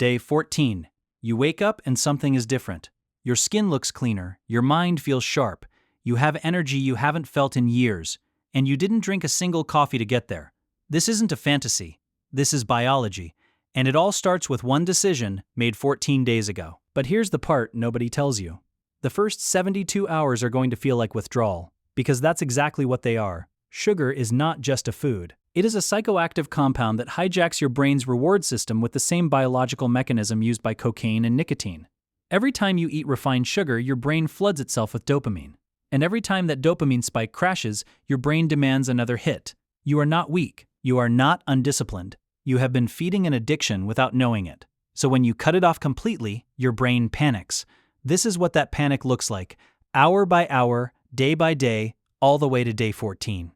Day 14. You wake up and something is different. Your skin looks cleaner, your mind feels sharp, you have energy you haven't felt in years, and you didn't drink a single coffee to get there. This isn't a fantasy. This is biology. And it all starts with one decision made 14 days ago. But here's the part nobody tells you. The first 72 hours are going to feel like withdrawal, because that's exactly what they are. Sugar is not just a food. It is a psychoactive compound that hijacks your brain's reward system with the same biological mechanism used by cocaine and nicotine. Every time you eat refined sugar, your brain floods itself with dopamine. And every time that dopamine spike crashes, your brain demands another hit. You are not weak. You are not undisciplined. You have been feeding an addiction without knowing it. So when you cut it off completely, your brain panics. This is what that panic looks like, hour by hour, day by day, all the way to day 14.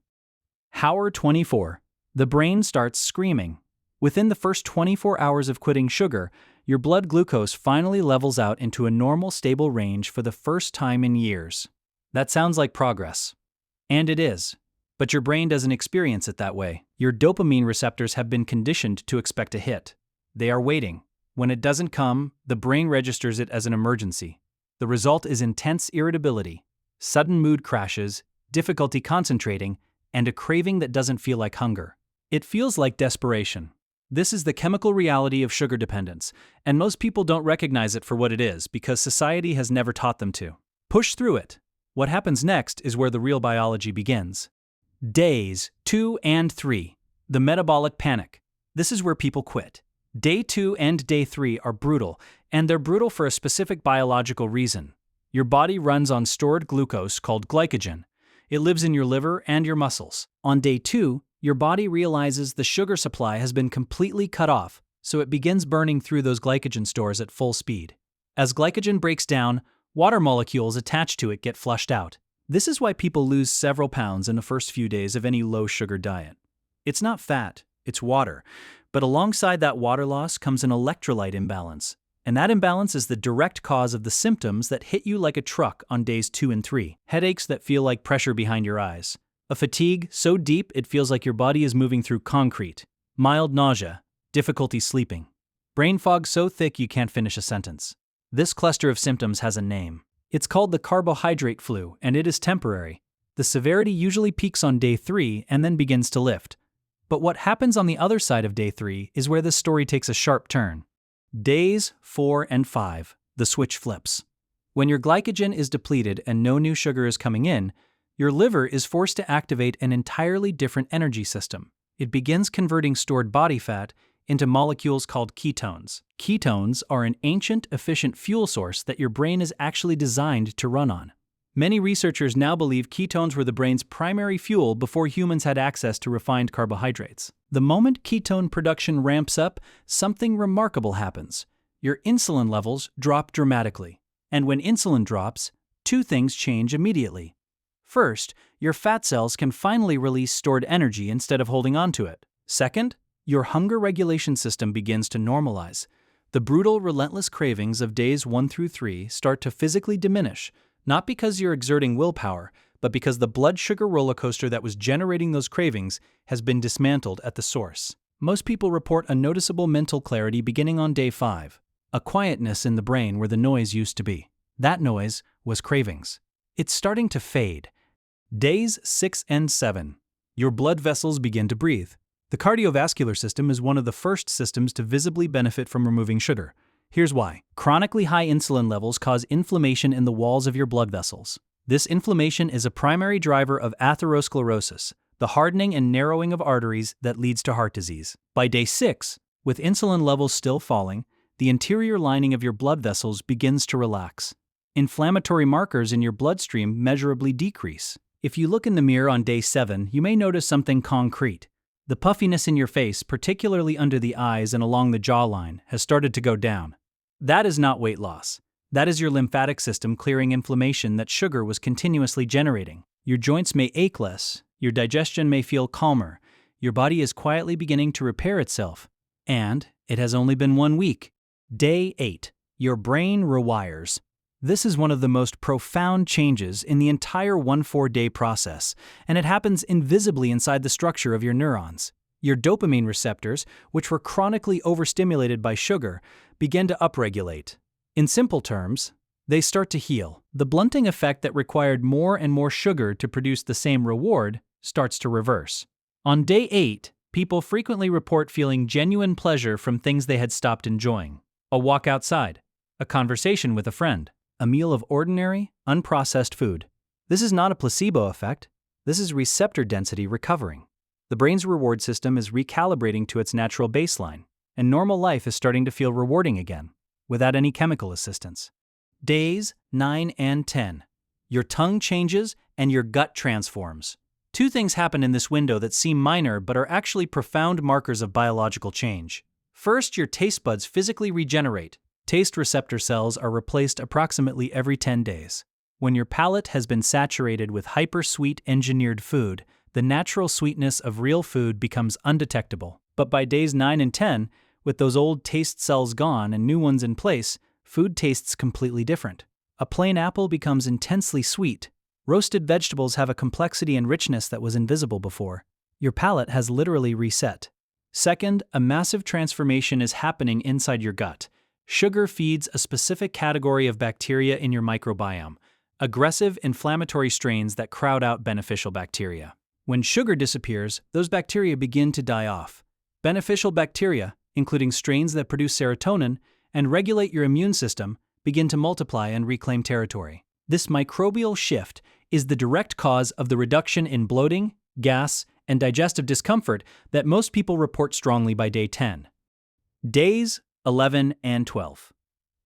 Hour 24. The brain starts screaming. Within the first 24 hours of quitting sugar, your blood glucose finally levels out into a normal, stable range for the first time in years. That sounds like progress. And it is. But your brain doesn't experience it that way. Your dopamine receptors have been conditioned to expect a hit. They are waiting. When it doesn't come, the brain registers it as an emergency. The result is intense irritability, sudden mood crashes, difficulty concentrating, and a craving that doesn't feel like hunger. It feels like desperation. This is the chemical reality of sugar dependence, and most people don't recognize it for what it is because society has never taught them to. Push through it. What happens next is where the real biology begins. Days 2 and 3. The metabolic panic. This is where people quit. Day 2 and day 3 are brutal, and they're brutal for a specific biological reason. Your body runs on stored glucose called glycogen. It lives in your liver and your muscles. On day 2, your body realizes the sugar supply has been completely cut off, so it begins burning through those glycogen stores at full speed. As glycogen breaks down, water molecules attached to it get flushed out. This is why people lose several pounds in the first few days of any low-sugar diet. It's not fat, it's water. But alongside that water loss comes an electrolyte imbalance. And that imbalance is the direct cause of the symptoms that hit you like a truck on days 2 and 3. Headaches that feel like pressure behind your eyes. A fatigue so deep it feels like your body is moving through concrete. Mild nausea. Difficulty sleeping. Brain fog so thick you can't finish a sentence. This cluster of symptoms has a name. It's called the carbohydrate flu, and it is temporary. The severity usually peaks on day 3 and then begins to lift. But what happens on the other side of day 3 is where this story takes a sharp turn. Days 4 and 5, the switch flips. When your glycogen is depleted and no new sugar is coming in, your liver is forced to activate an entirely different energy system. It begins converting stored body fat into molecules called ketones. Ketones are an ancient, efficient fuel source that your brain is actually designed to run on. Many researchers now believe ketones were the brain's primary fuel before humans had access to refined carbohydrates. The moment ketone production ramps up, something remarkable happens. Your insulin levels drop dramatically. And when insulin drops, two things change immediately. First, your fat cells can finally release stored energy instead of holding on to it. Second, your hunger regulation system begins to normalize. The brutal, relentless cravings of days 1 through 3 start to physically diminish, not because you're exerting willpower, but because the blood sugar roller coaster that was generating those cravings has been dismantled at the source. Most people report a noticeable mental clarity beginning on day 5, a quietness in the brain where the noise used to be. That noise was cravings. It's starting to fade. Days 6 and 7. Your blood vessels begin to breathe. The cardiovascular system is one of the first systems to visibly benefit from removing sugar. Here's why. Chronically high insulin levels cause inflammation in the walls of your blood vessels. This inflammation is a primary driver of atherosclerosis, the hardening and narrowing of arteries that leads to heart disease. By day 6, with insulin levels still falling, the interior lining of your blood vessels begins to relax. Inflammatory markers in your bloodstream measurably decrease. If you look in the mirror on day 7, you may notice something concrete. The puffiness in your face, particularly under the eyes and along the jawline, has started to go down. That is not weight loss. That is your lymphatic system clearing inflammation that sugar was continuously generating. Your joints may ache less, your digestion may feel calmer, your body is quietly beginning to repair itself. And it has only been 1 week. Day 8. Your brain rewires. This is one of the most profound changes in the entire 1-4-day process, and it happens invisibly inside the structure of your neurons. Your dopamine receptors, which were chronically overstimulated by sugar, begin to upregulate. In simple terms, they start to heal. The blunting effect that required more and more sugar to produce the same reward starts to reverse. On day 8, people frequently report feeling genuine pleasure from things they had stopped enjoying. A walk outside, a conversation with a friend, a meal of ordinary, unprocessed food. This is not a placebo effect. This is receptor density recovering. The brain's reward system is recalibrating to its natural baseline, and normal life is starting to feel rewarding again, without any chemical assistance. Days 9 and 10. Your tongue changes and your gut transforms. Two things happen in this window that seem minor but are actually profound markers of biological change. First, your taste buds physically regenerate. Taste receptor cells are replaced approximately every 10 days. When your palate has been saturated with hyper-sweet engineered food, the natural sweetness of real food becomes undetectable. But by days 9 and 10, with those old taste cells gone and new ones in place, food tastes completely different. A plain apple becomes intensely sweet. Roasted vegetables have a complexity and richness that was invisible before. Your palate has literally reset. Second, a massive transformation is happening inside your gut. Sugar feeds a specific category of bacteria in your microbiome, aggressive inflammatory strains that crowd out beneficial bacteria. When sugar disappears, those bacteria begin to die off. Beneficial bacteria, including strains that produce serotonin and regulate your immune system, begin to multiply and reclaim territory. This microbial shift is the direct cause of the reduction in bloating, gas, and digestive discomfort that most people report strongly by day 10. Days 11 and 12.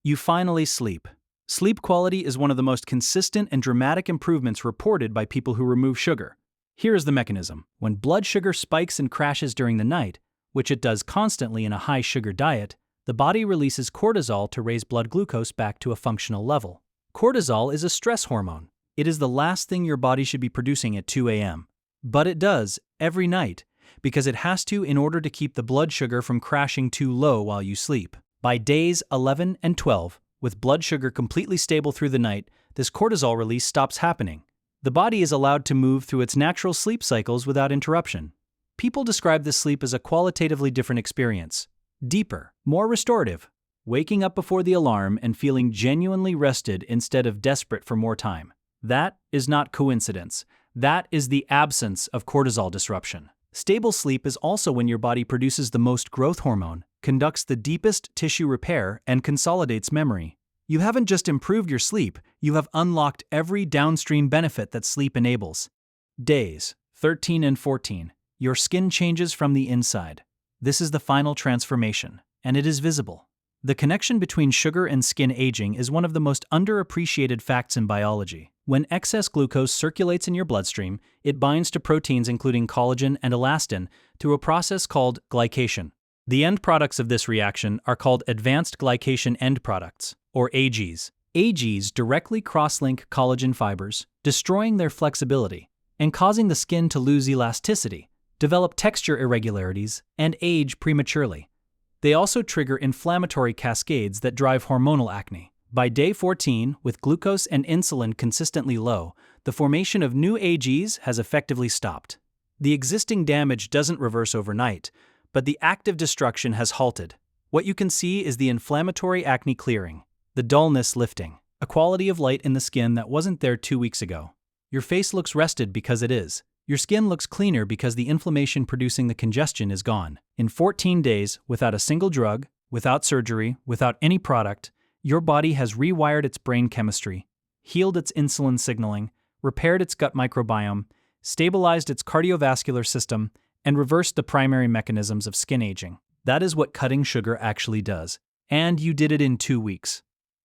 You finally sleep. Sleep quality is one of the most consistent and dramatic improvements reported by people who remove sugar. Here is the mechanism. When blood sugar spikes and crashes during the night, which it does constantly in a high-sugar diet, the body releases cortisol to raise blood glucose back to a functional level. Cortisol is a stress hormone. It is the last thing your body should be producing at 2 a.m. But it does, every night, because it has to in order to keep the blood sugar from crashing too low while you sleep. By days 11 and 12, with blood sugar completely stable through the night, this cortisol release stops happening. The body is allowed to move through its natural sleep cycles without interruption. People describe this sleep as a qualitatively different experience. Deeper, more restorative, waking up before the alarm and feeling genuinely rested instead of desperate for more time. That is not coincidence. That is the absence of cortisol disruption. Stable sleep is also when your body produces the most growth hormone, conducts the deepest tissue repair, and consolidates memory. You haven't just improved your sleep, you have unlocked every downstream benefit that sleep enables. Days 13 and 14. Your skin changes from the inside. This is the final transformation, and it is visible. The connection between sugar and skin aging is one of the most underappreciated facts in biology. When excess glucose circulates in your bloodstream, it binds to proteins including collagen and elastin through a process called glycation. The end products of this reaction are called Advanced Glycation End Products, or AGs. AGs directly cross-link collagen fibers, destroying their flexibility and causing the skin to lose elasticity, develop texture irregularities, and age prematurely. They also trigger inflammatory cascades that drive hormonal acne. By day 14, with glucose and insulin consistently low, the formation of new AGs has effectively stopped. The existing damage doesn't reverse overnight, but the active destruction has halted. What you can see is the inflammatory acne clearing, the dullness lifting, a quality of light in the skin that wasn't there 2 weeks ago. Your face looks rested because it is. Your skin looks cleaner because the inflammation producing the congestion is gone. In 14 days, without a single drug, without surgery, without any product, your body has rewired its brain chemistry, healed its insulin signaling, repaired its gut microbiome, stabilized its cardiovascular system, and reversed the primary mechanisms of skin aging. That is what cutting sugar actually does. And you did it in 2 weeks.